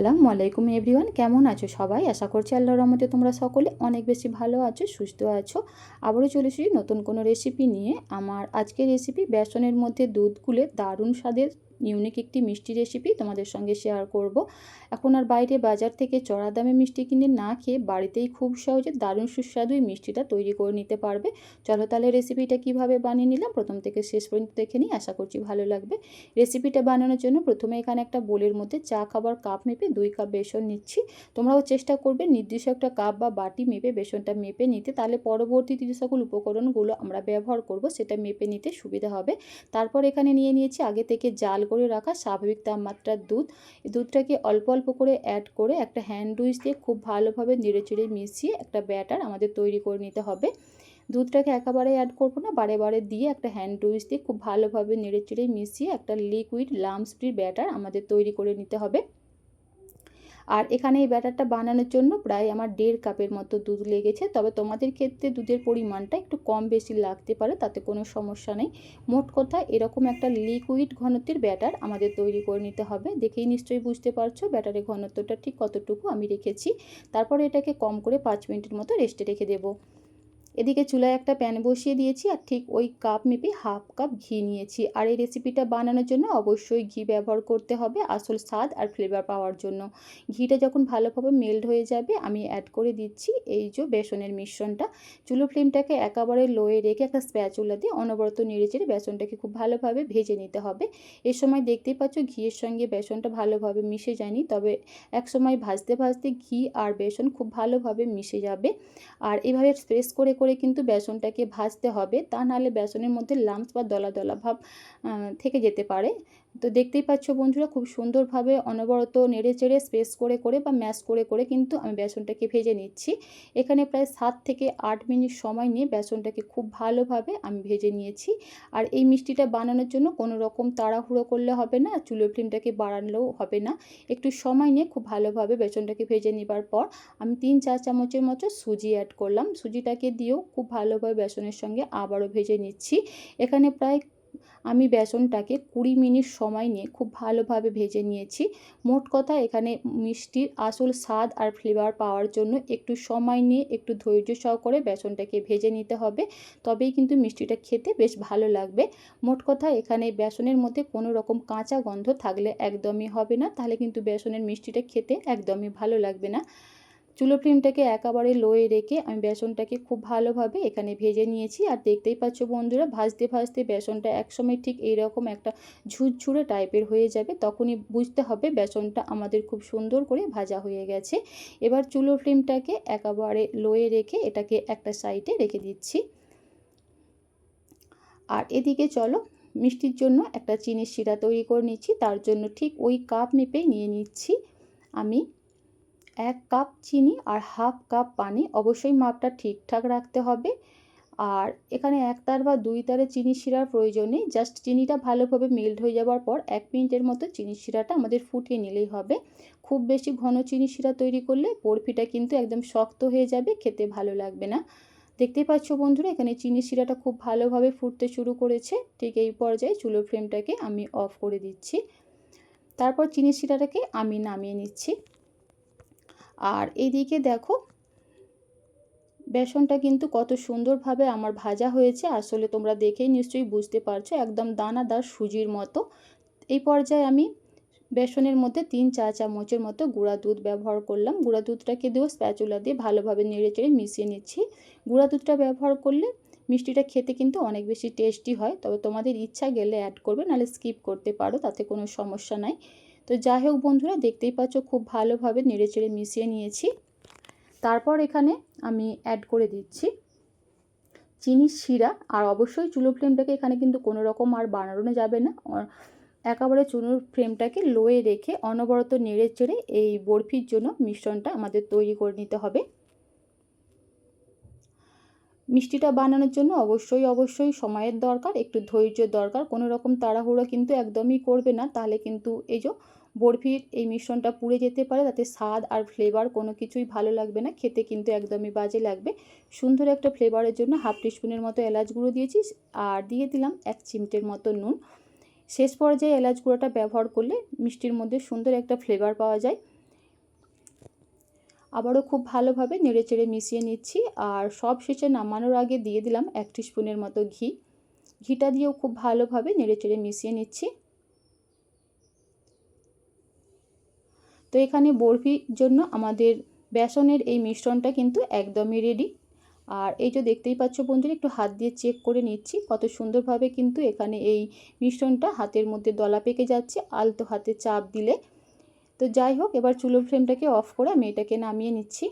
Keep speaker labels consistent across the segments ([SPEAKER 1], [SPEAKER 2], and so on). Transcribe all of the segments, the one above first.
[SPEAKER 1] আসসালামু আলাইকুম এভরিওয়ান, কেমন আছো সবাই? আশা করছি আল্লাহর রহমতে তোমরা সকলে অনেক বেশি ভালো আছো, সুস্থ আছো। আবারও চলে এসেছি নতুন কোনো রেসিপি নিয়ে। আমার আজকের রেসিপি বেসনের মধ্যে দুধ গুলে দারুণ স্বাদের ইউনিক একটি মিষ্টি রেসিপি তোমাদের সঙ্গে শেয়ার করব। এখন আর বাইরে বাজার থেকে চড়া দামে মিষ্টি কিনে না খেয়ে বাড়িতেই খুব সহজে দারুণ সুস্বাদু এই মিষ্টিটা তৈরি করে নিতে পারবে। চলো তাহলে রেসিপিটা কিভাবে বানিয়ে নিলাম প্রথম থেকে শেষ পর্যন্ত দেখে নিই, আশা করছি ভালো লাগবে। রেসিপিটা বানানোর জন্য প্রথমে এখানে একটা বোলের মধ্যে চা খাবার কাপ মেপে 2 কাপ বেসন নিচ্ছি। তোমরাও চেষ্টা করবে নির্দিষ্ট একটা কাপ বা বাটি মেপে বেসনটা মেপে নিতে, তাহলে পরবর্তীতে যে সকল উপকরণগুলো আমরা ব্যবহার করব সেটা মেপে নিতে সুবিধা হবে। তারপর এখানে নিয়ে নিয়েছি আগে থেকে জাল করে রাখা স্বাভাবিক তাপমাত্রার দুধ। এই দুধটাকে অল্প অল্প করে অ্যাড করে একটা হ্যান্ড উইচ দিয়ে খুব ভালোভাবে নেড়েচেড়ে মিশিয়ে একটা ব্যাটার আমাদের তৈরি করে নিতে হবে। দুধটাকে একেবারে অ্যাড করবো না, বারে বারে দিয়ে একটা হ্যান্ড উইচ দিয়ে খুব ভালোভাবে নেড়েচেড়ে মিশিয়ে একটা লিকুইড লাম্পস ফ্রি ব্যাটার আমাদের তৈরি করে নিতে হবে। আর এখানে এই ব্যাটারটা বানানোর জন্য প্রায় আমার 1.5 কাপের মতো দুধ লেগেছে, তবে তোমাদের ক্ষেত্রে দুধের পরিমাণটা একটু কম বেশি লাগতে পারে, তাতে কোনো সমস্যা নেই। মোট কথা এরকম একটা লিকুইড ঘনত্বের ব্যাটার আমাদের তৈরি করে নিতে হবে। দেখেই নিশ্চয়ই বুঝতে পারছো ব্যাটারের ঘনত্বটা ঠিক কতটুকু আমি রেখেছি। তারপরে এটাকে কম করে 5 মিনিটের মতো রেস্টে রেখে দেবো। এদিকে চুলায় একটা প্যান বসিয়ে দিয়েছি আর ঠিক ওই কাপ মেপে হাফ কাপ ঘি নিয়েছি। আর এই রেসিপিটা বানানোর জন্য অবশ্যই ঘি ব্যবহার করতে হবে আসল স্বাদ আর ফ্লেভার পাওয়ার জন্য। ঘিটা যখন ভালোভাবে মেল্ট হয়ে যাবে আমি অ্যাড করে দিচ্ছি এই যে বেসনের মিশ্রণটা। চুলো ফ্লেমটাকে একেবারে লোয়ে রেখে একটা স্প্যাচুলা দিয়ে অনবরত নেড়েচেড়ে বেসনটাকে খুব ভালোভাবে ভেজে নিতে হবে। এ সময় দেখতেই পাচ্ছ ঘিয়ের সঙ্গে বেসনটা ভালোভাবে মিশে যায়নি, তবে এক সময় ভাজতে ভাজতে ঘি আর বেসন খুব ভালোভাবে মিশে যাবে। আর এভাবে প্রেস করে করে কিন্তু বেসনটাকে ভাজতে হবে, তা নাহলে বেসনের মধ্যে লাম্পস বা দলা দলা ভাব থেকে যেতে পারে। তো দেখতেই পাচ্ছ বন্ধুরা, খুব সুন্দরভাবে অনবরত নেড়ে চেড়ে প্রেস করে করে বা ম্যাশ করে করে কিন্তু আমি বেসনটাকে ভেজে নিচ্ছি। এখানে প্রায় 7 থেকে 8 মিনিট সময় নিয়ে বেসনটাকে খুব ভালোভাবে আমি ভেজে নিয়েছি। আর এই মিষ্টিটা বানানোর জন্য কোনো রকম তাড়াহুড়ো করলে হবে না, চুলোর ফ্লেমটাকে বাড়ালেও হবে না। একটু সময় নিয়ে খুব ভালোভাবে বেসনটাকে ভেজে নেবার পর আমি 3-4 চামচের মতো সুজি অ্যাড করলাম। সুজিটাকে দিয়েও খুব ভালোভাবে বেসনের সঙ্গে আবারও ভেজে নিচ্ছি। এখানে প্রায় আমি বেসনটাকে 20 মিনিট সময় নিয়ে খুব ভালোভাবে ভেজে নিয়েছি। মোট কথা এখানে মিষ্টির আসল স্বাদ আর ফ্লেভার পাওয়ার জন্য একটু সময় নিয়ে একটু ধৈর্য সহকারে বেসনটাকে ভেজে নিতে হবে, তবেই কিন্তু মিষ্টিটা খেতে বেশ ভালো লাগবে। মোট কথা এখানে বেসনের মধ্যে কোনো রকম কাঁচা গন্ধ থাকলে একদমই হবে না, তাহলে কিন্তু বেসনের মিষ্টিটা খেতে একদমই ভালো লাগবে না। চুলো ফ্লেমটাকে একেবারে লোয়ে রেখে আমি বেসনটাকে খুব ভালোভাবে এখানে ভেজে নিয়েছি। আর দেখতেই পাচ্ছ বন্ধুরা, ভাজতে ভাজতে বেসনটা একসময় ঠিক এইরকম একটা ঝুরঝুরে টাইপের হয়ে যাবে, তখনই বুঝতে হবে বেসনটা আমাদের খুব সুন্দর করে ভাজা হয়ে গেছে। এবার চুলো ফ্লেমটাকে একেবারে লোয়ে রেখে এটাকে একটা সাইডে রেখে দিচ্ছি। আর এদিকে চলো মিষ্টির জন্য একটা চিনির শিরা তৈরি করে নিচ্ছি। তার জন্য ঠিক ওই কাপ মেপে নিয়ে নিচ্ছি আমি 1 কাপ চিনি আর হাফ কাপ পানি। অবশ্যই মাপটা ঠিকঠাক রাখতে হবে। আর এখানে 1 তার বা 2 তারের চিনির শিরার প্রয়োজন নেই, জাস্ট চিনিটা ভালোভাবে মেল্ট হয়ে যাওয়ার পর 1 মিনিটের মতো চিনির শিরাটা আমাদের ফুটিয়ে নিলেই হবে। খুব বেশি ঘন চিনির শিরা তৈরি করলে বরফিটা কিন্তু একদম শক্ত হয়ে যাবে, খেতে ভালো লাগবে না। দেখতেই পাচ্ছ বন্ধুরা, এখানে চিনির শিরাটা খুব ভালোভাবে ফুটতে শুরু করেছে। ঠিক এই পর্যায়ে চুলোর ফ্লেমটাকে আমি অফ করে দিচ্ছি। তারপর চিনির শিরাটাকে আমি নামিয়ে নিচ্ছি। আর এইদিকে দেখো বেসনটা কিন্তু কত সুন্দরভাবে আমার ভাজা হয়েছে, আসলে তোমরা দেখেই নিশ্চয়ই বুঝতে পারছো একদম দানাদার সুজির মতো। এই পর্যায়ে আমি বেসনের মধ্যে 3-4 চামচের মতো গুঁড়া দুধ ব্যবহার করলাম। গুঁড়া দুধটাকে দিয়েও স্প্যাচুলা দিয়ে ভালোভাবে নেড়েচেড়ে মিশিয়ে নিচ্ছি। গুঁড়া দুধটা ব্যবহার করলে মিষ্টিটা খেতে কিন্তু অনেক বেশি টেস্টি হয়, তবে তোমাদের ইচ্ছা গেলে অ্যাড করবে, নাহলে স্কিপ করতে পারো, তাতে কোনো সমস্যা নাই। তো যাই হোক বন্ধুরা, দেখতেই পাচ্ছ খুব ভালোভাবে নেড়েচেড়ে মিশিয়ে নিয়েছি। তারপর এখানে আমি অ্যাড করে দিচ্ছি চিনির শিরা। আর অবশ্যই চুলো ফ্লেমটাকে এখানে কিন্তু কোনো রকম আর বাড়ানো যাবে না, একেবারে চুলোর ফ্লেমটাকে লোয়ে রেখে অনবরত নেড়ে চেড়ে এই বরফির জন্য মিশ্রণটা আমাদের তৈরি করে নিতে হবে। মিষ্টিটা বানানোর জন্য অবশ্যই সময়ের দরকার, একটু ধৈর্যের দরকার। কোনো রকম তাড়াহুড়ো কিন্তু একদমই করবে না, তাহলে কিন্তু এই যে বরফির এই মিশ্রণটা পুড়ে যেতে পারে, তাতে স্বাদ আর ফ্লেভার কোনো কিছুই ভালো লাগবে না, খেতে কিন্তু একদমই বাজে লাগবে। সুন্দর একটা ফ্লেভারের জন্য হাফ টিস্পুনের মতো এলাচ গুঁড়ো দিয়েছি আর দিয়ে দিলাম 1 চিমটের মতো নুন। শেষ পর্যায়ে এলাচ গুঁড়োটা ব্যবহার করলে মিষ্টির মধ্যে সুন্দর একটা ফ্লেভার পাওয়া যায়। আবারও খুব ভালোভাবে নেড়েচেড়ে মিশিয়ে নিচ্ছি। আর সব শেষে নামানোর আগে দিয়ে দিলাম 1 টিস্পুনের মতো ঘি। ঘিটা দিয়েও খুব ভালোভাবে নেড়েচেড়ে মিশিয়ে নিচ্ছি। তো এখানে বরফির জন্য আমাদের বেসনের এই মিশ্রণটা কিন্তু একদমই রেডি। আর এই যে দেখতেই পাচ্ছ বন্ধুরা, একটু হাত দিয়ে চেক করে নিচ্ছি কত সুন্দরভাবে কিন্তু এখানে এই মিশ্রণটা হাতের মধ্যে দলা পেকে যাচ্ছে আলতো হাতে চাপ দিলে। তো যাই হোক, এবার চুলোর ফ্লেমটাকে অফ করে আমি এটাকে নামিয়ে নিচ্ছি।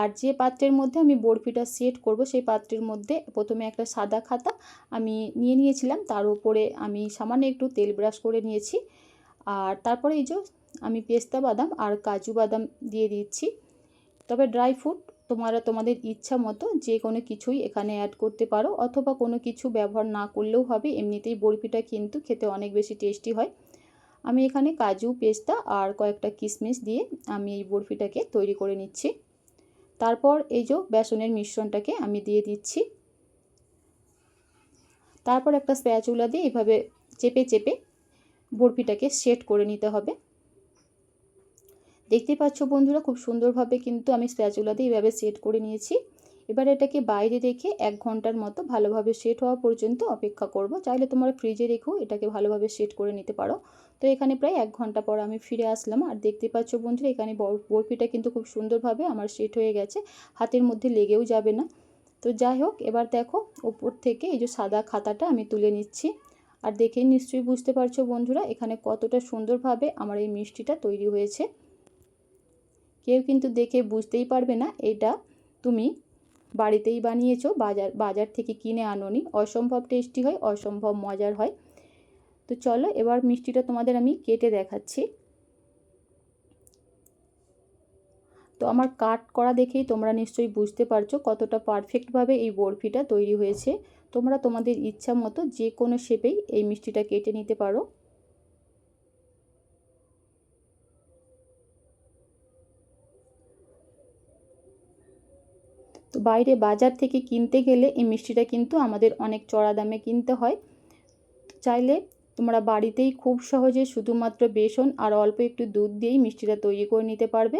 [SPEAKER 1] আর যে পাত্রের মধ্যে আমি বরফিটা সেট করব সেই পাত্রের মধ্যে প্রথমে একটা সাদা খাতা আমি নিয়ে নিয়েছিলাম, তার উপরে আমি সামান্য একটু তেল ব্রাশ করে নিয়েছি। আর তারপরে এই যে আমি পেস্তা বাদাম আর কাজু বাদাম দিয়ে দিচ্ছি। তবে ড্রাই ফ্রুট তোমরা তোমাদের ইচ্ছা মতো যে কোনো কিছুই এখানে অ্যাড করতে পারো, অথবা কোনো কিছু ব্যবহার না করলেও হবে, এমনিতেই বরফিটা কিন্তু খেতে অনেক বেশি টেস্টি হয়। আমি এখানে কাজু, পেস্তা আর কয়েকটা কিশমিশ দিয়ে আমি এই বরফিটাকে তৈরি করে নিচ্ছি। তারপর এই যে বেসনের মিশ্রণটাকে আমি দিয়ে দিচ্ছি। তারপর একটা স্প্যাচুলা দিয়ে এভাবে চেপে চেপে বরফিটাকে সেট করে নিতে হবে। দেখতে পাচ্ছ বন্ধুরা, খুব সুন্দরভাবে কিন্তু আমি স্প্যাচুলা দিয়ে এইভাবে সেট করে নিয়েছি। এবার এটাকে বাইরে রেখে 1 ঘন্টার মতো ভালোভাবে সেট হওয়া পর্যন্ত অপেক্ষা করব। চাইলে তোমরা ফ্রিজে রেখেও এটাকে ভালোভাবে সেট করে নিতে পারো। তো এখানে প্রায় 1 ঘন্টা পর আমি ফিরে আসলাম। আর দেখতে পাচ্ছ বন্ধুরা, এখানে বরফিটা কিন্তু খুব সুন্দরভাবে আমার সেট হয়ে গেছে, হাতের মধ্যে লেগেও যাবে না। তো যাই হোক, এবার দেখো উপর থেকে এই যে সাদা খাতাটা আমি তুলে নিচ্ছি। আর দেখেই নিশ্চয়ই বুঝতে পারছো বন্ধুরা এখানে কতটা সুন্দরভাবে আমার এই মিষ্টিটা তৈরি হয়েছে। কেউ কিন্তু দেখে বুঝতেই পারবে না এটা তুমি বাড়িতেই বানিয়েছো, বাজার থেকে কিনে আনোনি। অসম্ভব টেস্টি হয়, অসম্ভব মজার হয়। তো চলো এবার মিষ্টিটা তোমাদের আমি কেটে দেখাচ্ছি। তো আমার কাট করা দেখেই তোমরা নিশ্চয়ই বুঝতে পারছো কতটা পারফেক্টভাবে এই বরফিটা তৈরি হয়েছে। তোমরা তোমাদের ইচ্ছা মতো যে কোনো শেপেই এই মিষ্টিটা কেটে নিতে পারো। তো বাইরে বাজার থেকে কিনতে গেলে এই মিষ্টিটা কিন্তু আমাদের অনেক চড়া দামে কিনতে হয়। চাইলে তোমরা বাড়িতেই খুব সহজে শুধুমাত্র বেসন আর অল্প একটু দুধ দিয়েই মিষ্টিটা তৈরি করে নিতে পারবে।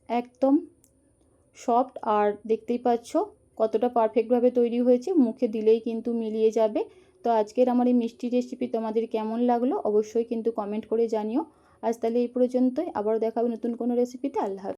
[SPEAKER 1] একদম সফট, আর দেখতেই পাচ্ছ কতটা পারফেক্টভাবে তৈরি হয়েছে, মুখে দিলেই কিন্তু মিলিয়ে যাবে। তো আজকের আমার এই মিষ্টি রেসিপি তোমাদের কেমন লাগলো অবশ্যই কিন্তু কমেন্ট করে জানিও। আজ তাহলে এই পর্যন্তই, আবারও দেখা হবে নতুন কোনো রেসিপিতে। আল্লাহ হাফেজ।